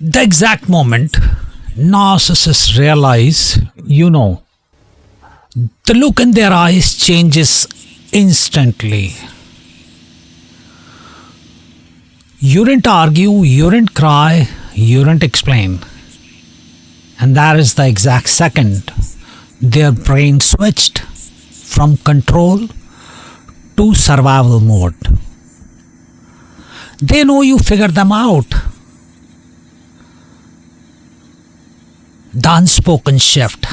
The exact moment narcissists realize, the look in their eyes changes instantly. You didn't argue, you didn't cry, you didn't explain. And that is the exact second their brain switched from control to survival mode. They know you figured them out. The unspoken shift,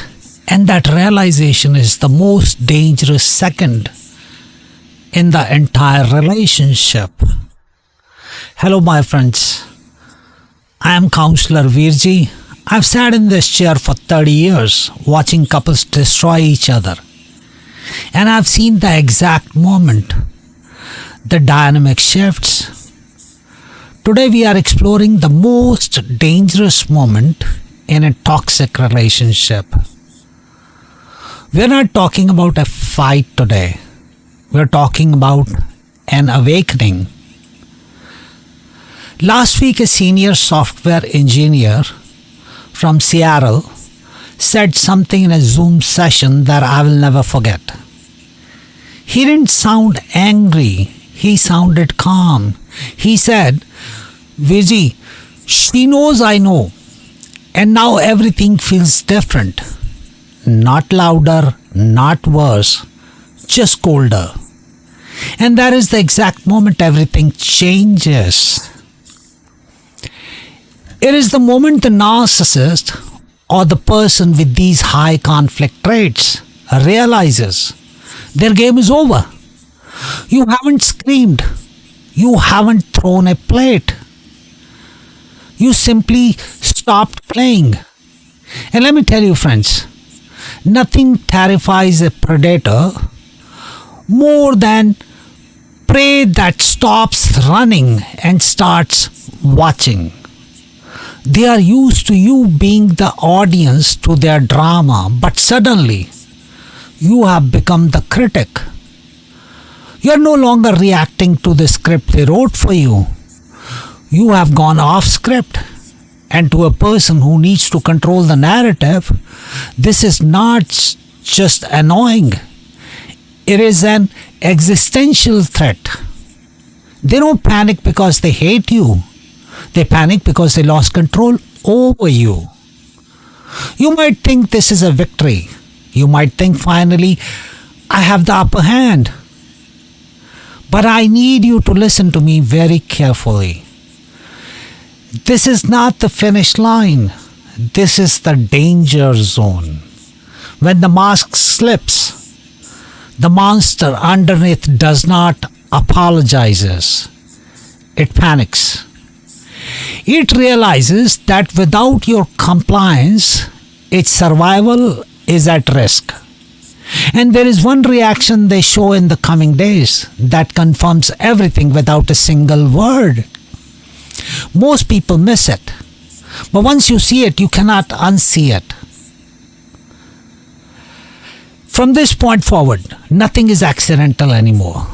and that realization is the most dangerous second in the entire relationship. Hello, my friends. I am counselor Veerji. I've sat in this chair for 30 years watching couples destroy each other. And I've seen the exact moment the dynamic shifts. Today we are exploring the most dangerous moment in a toxic relationship. We're not talking about a fight today. We're talking about an awakening. Last week, a senior software engineer from Seattle said something in a Zoom session that I will never forget. He didn't sound angry. He sounded calm. He said, "Veerji, she knows I know. And now everything feels different. Not louder, not worse, just colder." And that is the exact moment everything changes. It is the moment the narcissist or the person with these high conflict traits realizes their game is over. You haven't screamed. You haven't thrown a plate. You simply stopped playing. And let me tell you, friends, nothing terrifies a predator more than prey that stops running and starts watching. They are used to you being the audience to their drama, but suddenly you have become the critic. You are no longer reacting to the script they wrote for you. You have gone off script. And to a person who needs to control the narrative, this is not just annoying. It is an existential threat. They don't panic because they hate you. They panic because they lost control over you. You might think this is a victory. You might think, finally, I have the upper hand. But I need you to listen to me very carefully. This is not the finish line. This is the danger zone. When the mask slips, the monster underneath does not apologizes. It panics. It realizes that without your compliance, its survival is at risk. And there is one reaction they show in the coming days that confirms everything without a single word. Most people miss it. But once you see it, you cannot unsee it. From this point forward, nothing is accidental anymore.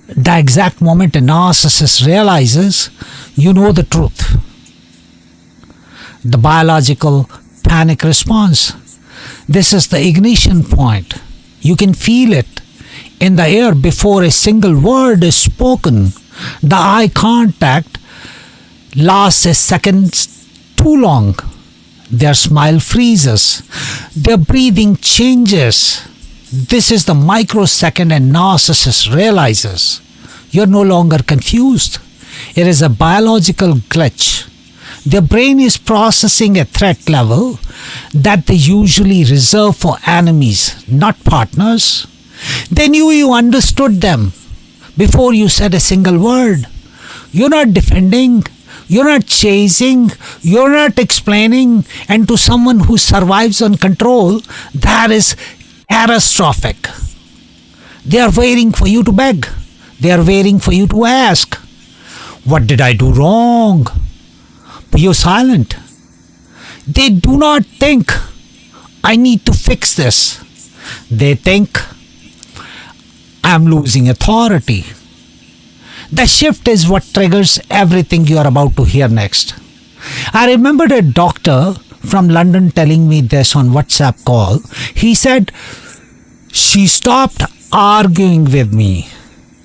The exact moment a narcissist realizes you know the truth. The biological panic response. This is the ignition point. You can feel it in the air before a single word is spoken. The eye contact lasts a second too long. Their smile freezes. Their breathing changes. This is the microsecond a narcissist realizes you're no longer confused. It is a biological glitch. Their brain is processing a threat level that they usually reserve for enemies, not partners. They knew you understood them before you said a single word. You're not defending. You're not chasing, you're not explaining, and to someone who survives on control, that is catastrophic. They are waiting for you to beg. They are waiting for you to ask, "What did I do wrong?" But you're silent. They do not think, "I need to fix this." They think, "I'm losing authority." The shift is what triggers everything you are about to hear next. I remembered a doctor from London telling me this on WhatsApp call. He said, she stopped arguing with me.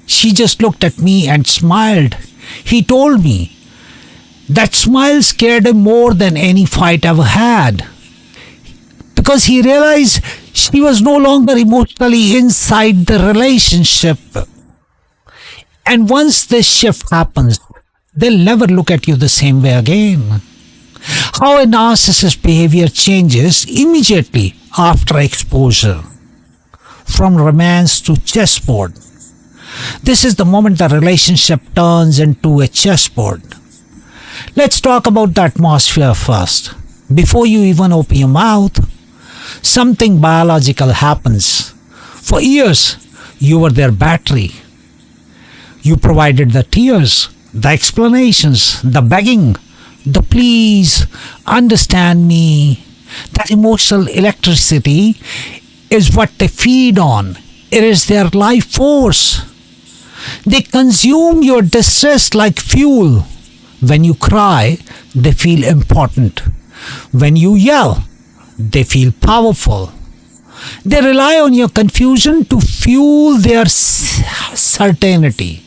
She just looked at me and smiled. He told me that smile scared him more than any fight ever had, because he realized she was no longer emotionally inside the relationship. And once this shift happens, they'll never look at you the same way again. How a narcissist behavior changes immediately after exposure, from romance to chessboard. This is the moment the relationship turns into a chessboard. Let's talk about the atmosphere first. Before you even open your mouth, something biological happens. For years, you were their battery. You provided the tears, the explanations, the begging, the please, understand me. That emotional electricity is what they feed on. It is their life force. They consume your distress like fuel. When you cry, they feel important. When you yell, they feel powerful. They rely on your confusion to fuel their certainty.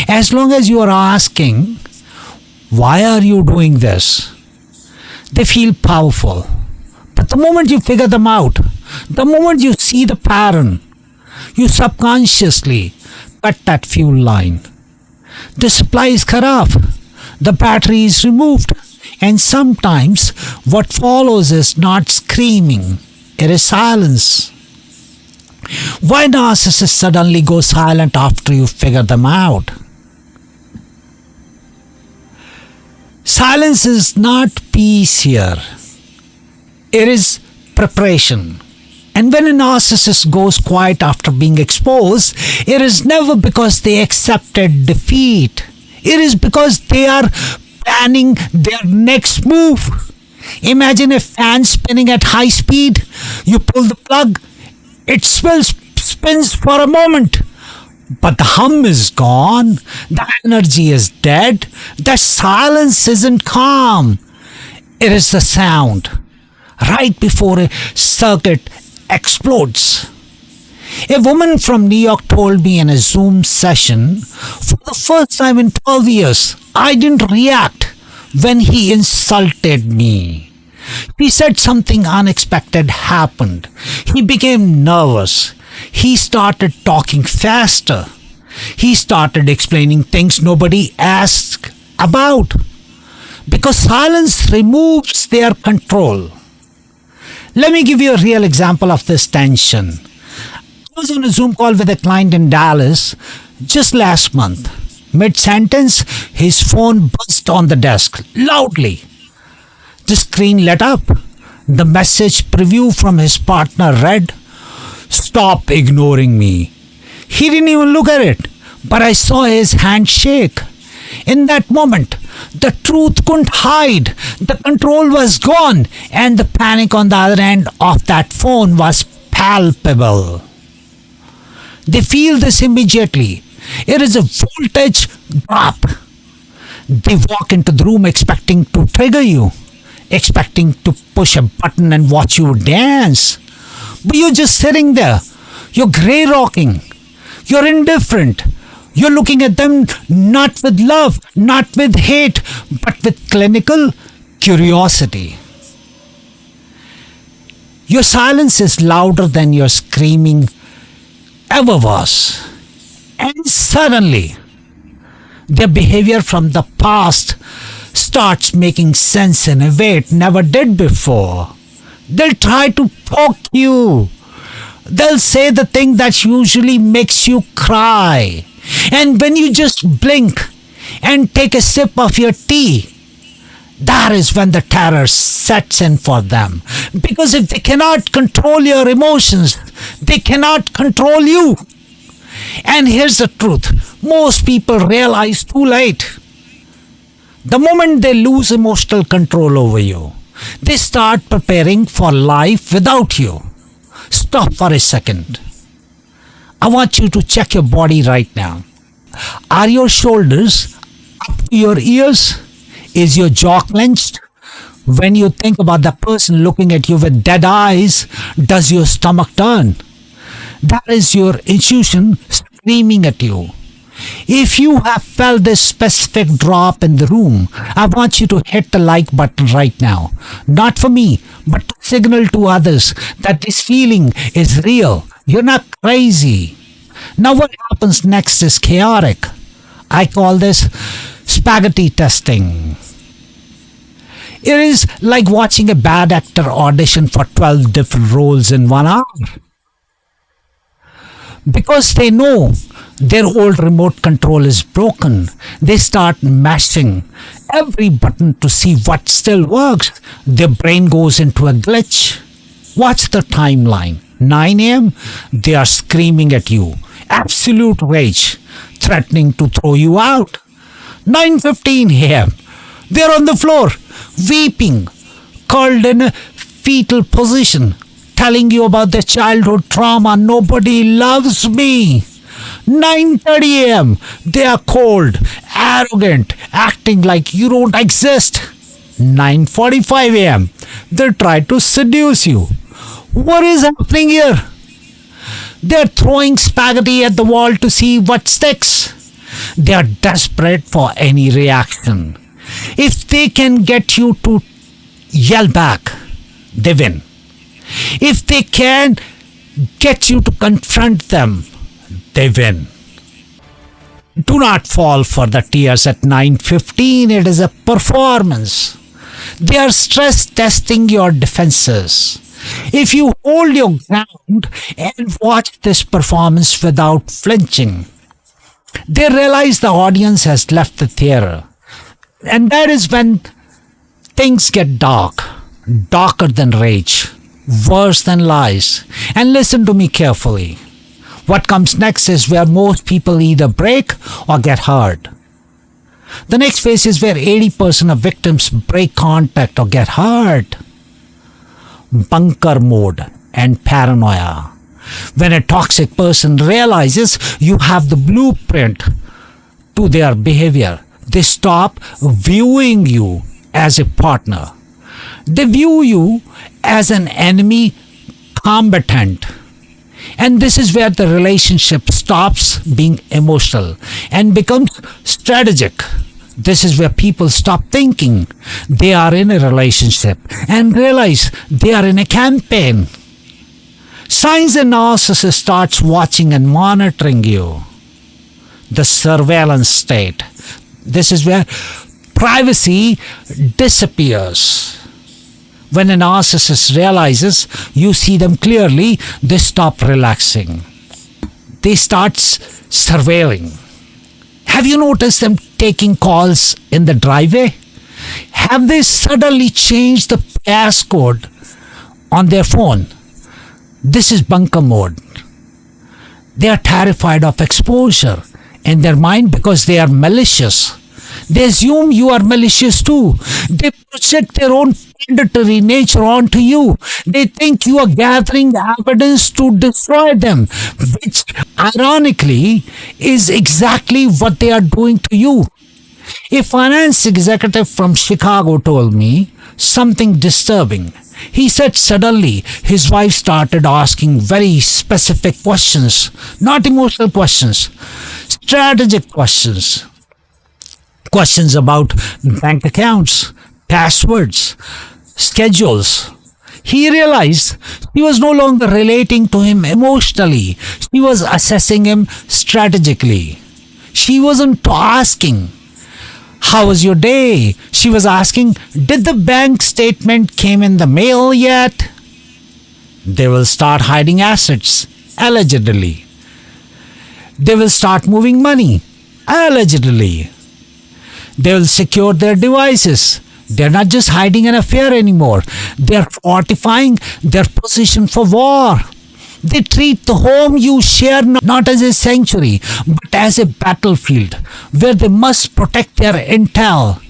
As long as you are asking, why are you doing this? They feel powerful. But the moment you figure them out, the moment you see the pattern, you subconsciously cut that fuel line. The supply is cut off. The battery is removed. And sometimes what follows is not screaming. It is silence. Why narcissists suddenly go silent after you figure them out? Silence is not peace here. It is preparation. And when a narcissist goes quiet after being exposed, it is never because they accepted defeat. It is because they are planning their next move. Imagine a fan spinning at high speed. You pull the plug, it spins for a moment, but the hum is gone. The energy is dead. The silence isn't calm. It is the sound right before a circuit explodes. A woman from New York told me in a Zoom session, for the first time in 12 years, I didn't react when he insulted me. He said something unexpected happened. He became nervous. He started talking faster. He started explaining things nobody asked about. Because silence removes their control. Let me give you a real example of this tension. I was on a Zoom call with a client in Dallas just last month. Mid-sentence, his phone buzzed on the desk loudly. The screen lit up. The message preview from his partner read, "Stop ignoring me." He didn't even look at it, but I saw his hand shake. In that moment, the truth couldn't hide. The control was gone, and the panic on the other end of that phone was palpable. They feel this immediately. It is a voltage drop. They walk into the room expecting to trigger you, expecting to push a button and watch you dance. But you're just sitting there. You're grey rocking. You're indifferent. You're looking at them not with love, not with hate, but with clinical curiosity. Your silence is louder than your screaming ever was. And suddenly, their behavior from the past starts making sense in a way it never did before. They'll try to poke you. They'll say the thing that usually makes you cry. And when you just blink and take a sip of your tea, that is when the terror sets in for them. Because if they cannot control your emotions, they cannot control you. And here's the truth. Most people realize too late. The moment they lose emotional control over you, they start preparing for life without you. Stop for a second. I want you to check your body right now. Are your shoulders up to your ears? Is your jaw clenched? When you think about the person looking at you with dead eyes, does your stomach turn? That is your intuition screaming at you. If you have felt this specific drop in the room, I want you to hit the like button right now. Not for me, but to signal to others that this feeling is real. You're not crazy. Now what happens next is chaotic. I call this spaghetti testing. It is like watching a bad actor audition for 12 different roles in 1 hour. Because they know their old remote control is broken, they start mashing every button to see what still works. Their brain goes into a glitch. Watch the timeline. 9 a.m., they are screaming at you. Absolute rage, threatening to throw you out. 9:15 a.m., they're on the floor, weeping, curled in a fetal position, telling you about their childhood trauma. Nobody loves me. 9:30 a.m., they are cold, arrogant, acting like you don't exist. 9:45 a.m., they try to seduce you. What is happening here? They're throwing spaghetti at the wall to see what sticks. They are desperate for any reaction. If they can get you to yell back, they win. If they can get you to confront them, they win. Do not fall for the tears at 9:15. It is a performance. They are stress testing your defenses. If you hold your ground and watch this performance without flinching, they realize the audience has left the theater. And that is when things get dark, darker than rage, worse than lies. And listen to me carefully. What comes next is where most people either break or get hurt. The next phase is where 80% of victims break contact or get hurt. Bunker mode and paranoia. When a toxic person realizes you have the blueprint to their behavior, they stop viewing you as a partner. They view you as an enemy combatant. And this is where the relationship stops being emotional and becomes strategic. This is where people stop thinking they are in a relationship and realize they are in a campaign. Signs a narcissist starts watching and monitoring you. The surveillance state. This is where privacy disappears. When a narcissist realizes you see them clearly, they stop relaxing. They start surveilling. Have you noticed them taking calls in the driveway? Have they suddenly changed the passcode on their phone? This is bunker mode. They are terrified of exposure in their mind because they are malicious. They assume you are malicious too. They project their own predatory nature onto you. They think you are gathering evidence to destroy them, which ironically is exactly what they are doing to you. A finance executive from Chicago told me something disturbing. He said suddenly his wife started asking very specific questions, not emotional questions, strategic questions. Questions about bank accounts, passwords, schedules. He realized she was no longer relating to him emotionally. She was assessing him strategically. She wasn't asking, "How was your day?" She was asking, "Did the bank statement came in the mail yet?" They will start hiding assets, allegedly. They will start moving money, allegedly. They will secure their devices. They're not just hiding an affair anymore. They're fortifying their position for war. They treat the home you share not as a sanctuary, but as a battlefield where they must protect their intel.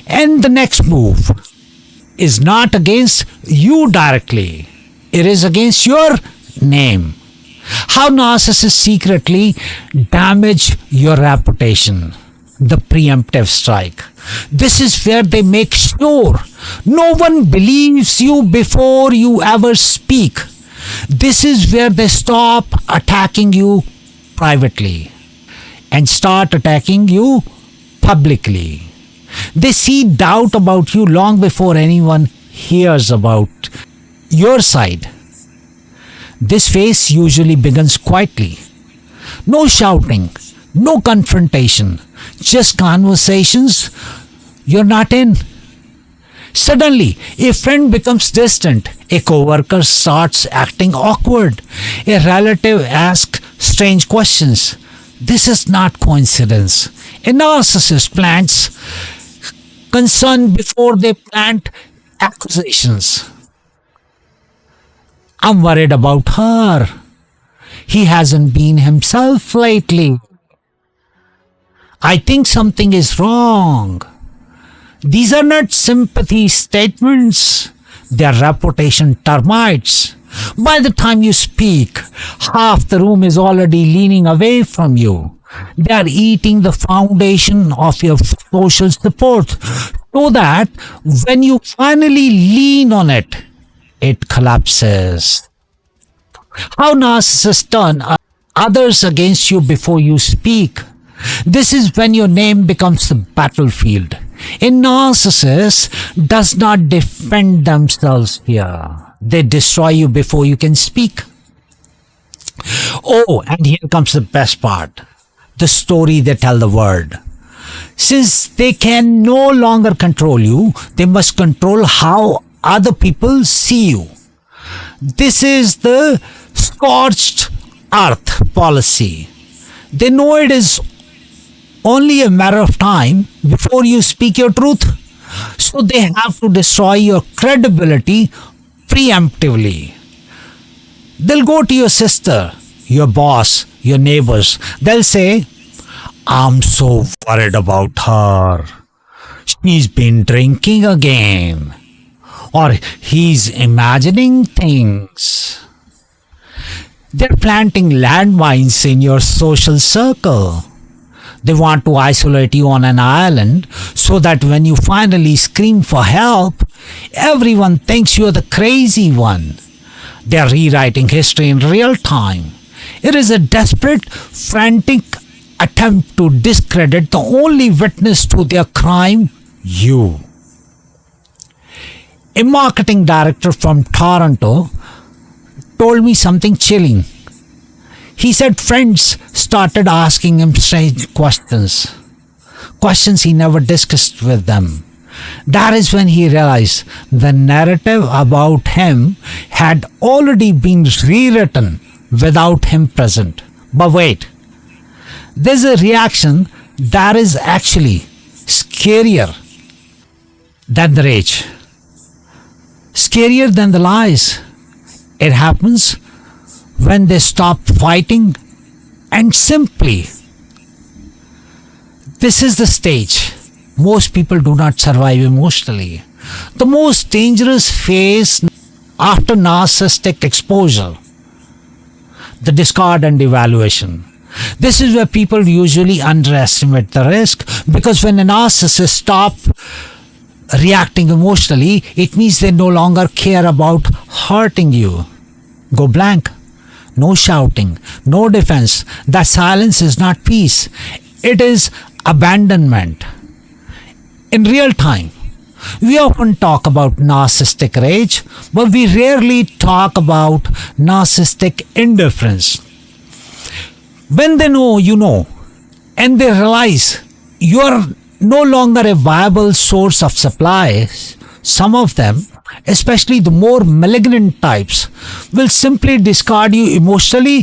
And the next move is not against you directly. It is against your name. How narcissists secretly damage your reputation. the preemptive strike. This is where they make sure no one believes you before you ever speak. This is where they stop attacking you privately and start attacking you publicly. They see doubt about you long before anyone hears about your side. This phase usually begins quietly. No shouting, no confrontation, just conversations you're not in. Suddenly, a friend becomes distant, a coworker starts acting awkward, a relative asks strange questions. This is not coincidence. A narcissist plants concern before they plant accusations. I'm worried about her. He hasn't been himself lately. I think something is wrong. These are not sympathy statements, they are reputation termites. By the time you speak, half the room is already leaning away from you. They are eating the foundation of your social support so that when you finally lean on it, it collapses. How narcissists turn others against you before you speak. This is when your name becomes the battlefield. A narcissist does not defend themselves here. They destroy you before you can speak. Oh, and here comes the best part. The story they tell the world. Since they can no longer control you, they must control how other people see you. This is the scorched earth policy. They know it is only a matter of time before you speak your truth. So they have to destroy your credibility preemptively. They'll go to your sister, your boss, your neighbors. They'll say, I'm so worried about her. She's been drinking again. Or he's imagining things. They're planting landmines in your social circle. They want to isolate you on an island so that when you finally scream for help, everyone thinks you're the crazy one. They're rewriting history in real time. It is a desperate, frantic attempt to discredit the only witness to their crime, you. A marketing director from Toronto told me something chilling. He said friends started asking him strange questions he never discussed with them. That is when he realized the narrative about him had already been rewritten without him present. But wait, there's a reaction that is actually scarier than the rage, scarier than the lies. It happens when they stop fighting and simply, this is the stage most people do not survive emotionally. The most dangerous phase after narcissistic exposure, the discard and evaluation. This is where people usually underestimate the risk, because when a narcissist stops reacting emotionally, it means they no longer care about hurting you. Go blank. No shouting, no defense. That silence is not peace. It is abandonment. In real time, we often talk about narcissistic rage, but we rarely talk about narcissistic indifference. When they know you know, and they realize you are no longer a viable source of supplies, some of them, especially the more malignant types, will simply discard you emotionally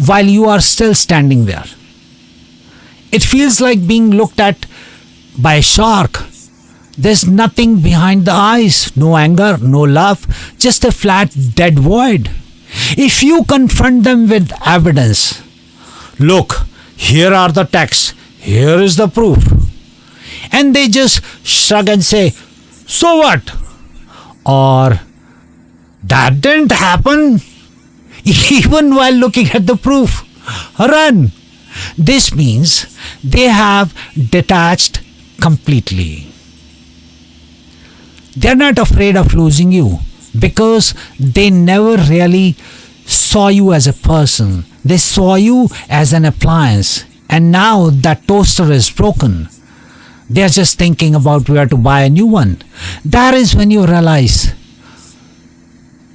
while you are still standing there. It feels like being looked at by a shark. There's nothing behind the eyes, no anger, no love, just a flat, dead void. If you confront them with evidence, look, here are the texts, here is the proof, and they just shrug and say, so what? Or, that didn't happen. Even while looking at the proof, run. This means they have detached completely. They're not afraid of losing you because they never really saw you as a person. They saw you as an appliance. And now that toaster is broken, they're just thinking about where to buy a new one. That is when you realize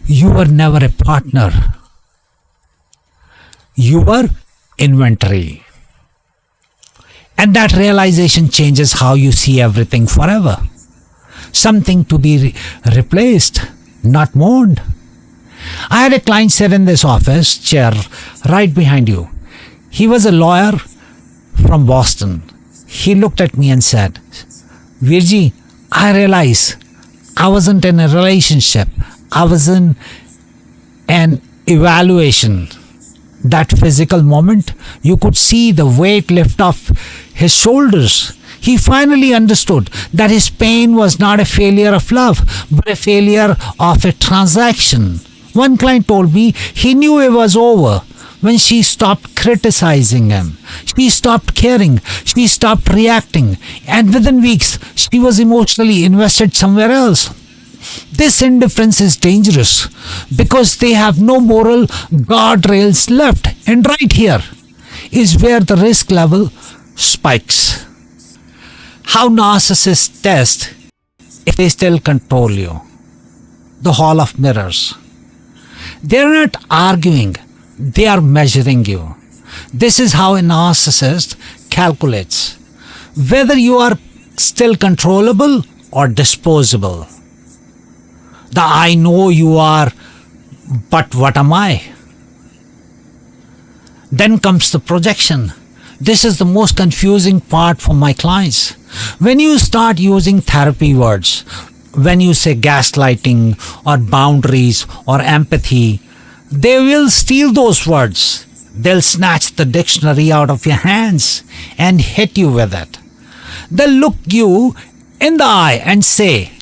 you were never a partner. You were inventory. And that realization changes how you see everything forever. Something to be replaced, not mourned. I had a client sit in this office chair right behind you. He was a lawyer from Boston. He looked at me and said, Veerji, I realize I wasn't in a relationship. I was in an evaluation. That physical moment, you could see the weight lift off his shoulders. He finally understood that his pain was not a failure of love, but a failure of a transaction. One client told me he knew it was over when she stopped criticizing him. She stopped caring. She stopped reacting. And within weeks, she was emotionally invested somewhere else. This indifference is dangerous because they have no moral guardrails left. And right here is where the risk level spikes. How narcissists test if they still control you. The Hall of Mirrors. They're not arguing, they are measuring you. This is how a narcissist calculates whether you are still controllable or disposable. The I know you are, but what am I? Then comes the projection. This is the most confusing part for my clients. When you start using therapy words, when you say gaslighting or boundaries or empathy, they will steal those words. They'll snatch the dictionary out of your hands and hit you with it. They'll look you in the eye and say,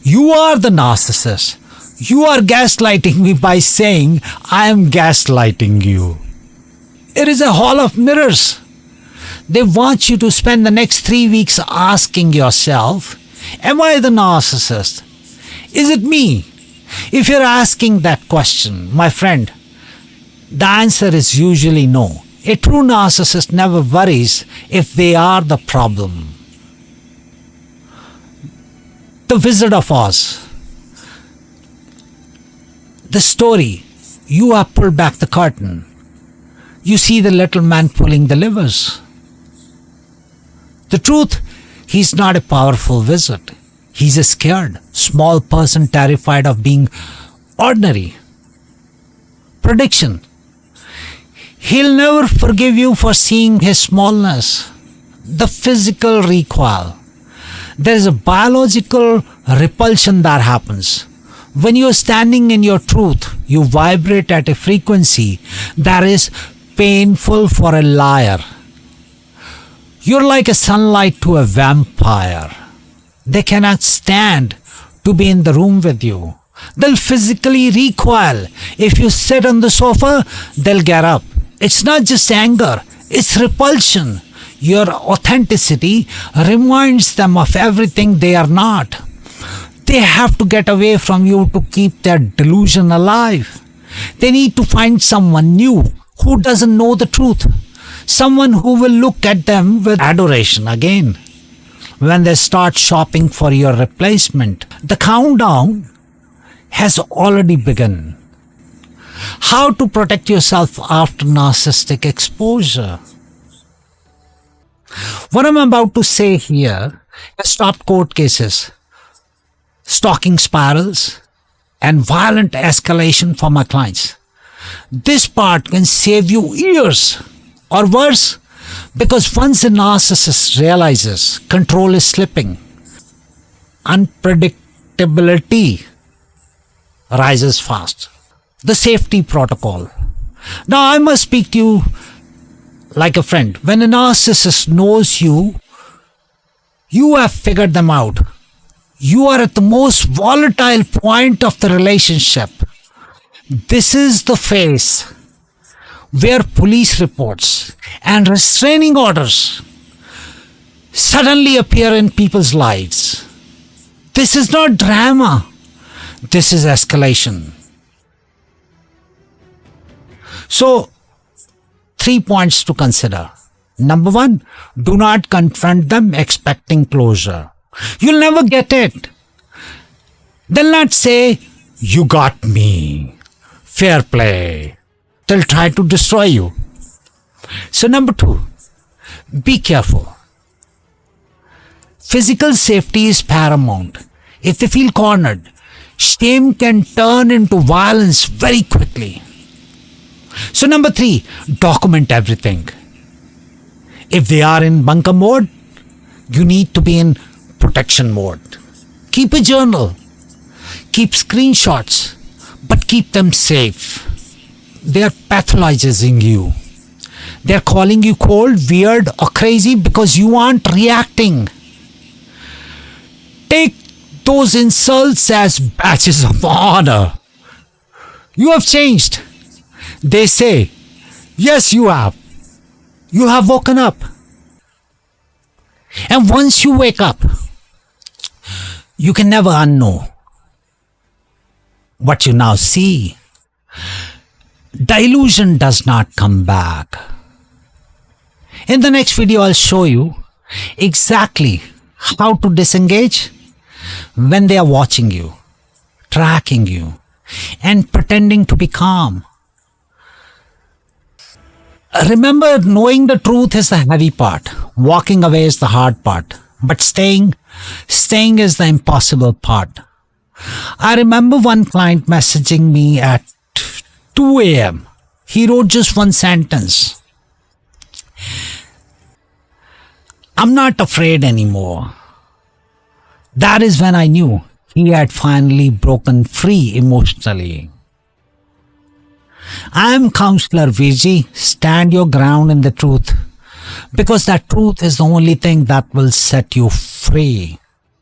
you are the narcissist. You are gaslighting me by saying I am gaslighting you. It is a hall of mirrors. They want you to spend the next 3 weeks asking yourself, am I the narcissist? Is it me? If you're asking that question, my friend, the answer is usually no. A true narcissist never worries if they are the problem. The Wizard of Oz. The story, you have pulled back the curtain. You see the little man pulling the levers. The truth, he's not a powerful wizard. He's a scared, small person terrified of being ordinary. Prediction. He'll never forgive you for seeing his smallness. The physical recoil. There's a biological repulsion that happens. When you're standing in your truth, you vibrate at a frequency that is painful for a liar. You're like a sunlight to a vampire. They cannot stand to be in the room with you. They'll physically recoil. If you sit on the sofa, they'll get up. It's not just anger, it's repulsion. Your authenticity reminds them of everything they are not. They have to get away from you to keep their delusion alive. They need to find someone new who doesn't know the truth. Someone who will look at them with adoration again. When they start shopping for your replacement, the countdown has already begun. How to protect yourself after narcissistic exposure. What I'm about to say here has stopped court cases, stalking spirals, and violent escalation for my clients. This part can save you years, or worse, because once a narcissist realizes control is slipping, unpredictability rises fast. The safety protocol. Now I must speak to you like a friend. When a narcissist knows you, you have figured them out. You are at the most volatile point of the relationship. This is the phase where police reports and restraining orders suddenly appear in people's lives. This is not drama. This is escalation. So, 3 points to consider. Number 1, do not confront them expecting closure. You'll never get it. They'll not say, you got me. Fair play. They'll try to destroy you. So number 2, be careful. Physical safety is paramount. If they feel cornered, shame can turn into violence very quickly. So number 3, document everything. If they are in bunker mode, you need to be in protection mode. Keep a journal. Keep screenshots, but keep them safe. They are pathologizing you. They are calling you cold, weird, or crazy because you aren't reacting. Take those insults as badges of honor. You have changed. They say, yes, you have. You have woken up. And once you wake up, you can never unknow what you now see. Delusion does not come back. In the next video, I'll show you exactly how to disengage when they are watching you, tracking you, and pretending to be calm. Remember, knowing the truth is the heavy part. Walking away is the hard part. But staying is the impossible part. I remember one client messaging me at 2 a.m. He wrote just one sentence. I'm not afraid anymore. That is when I knew he had finally broken free emotionally. I am Counselor Veerji. Stand your ground in the truth, because that truth is the only thing that will set you free.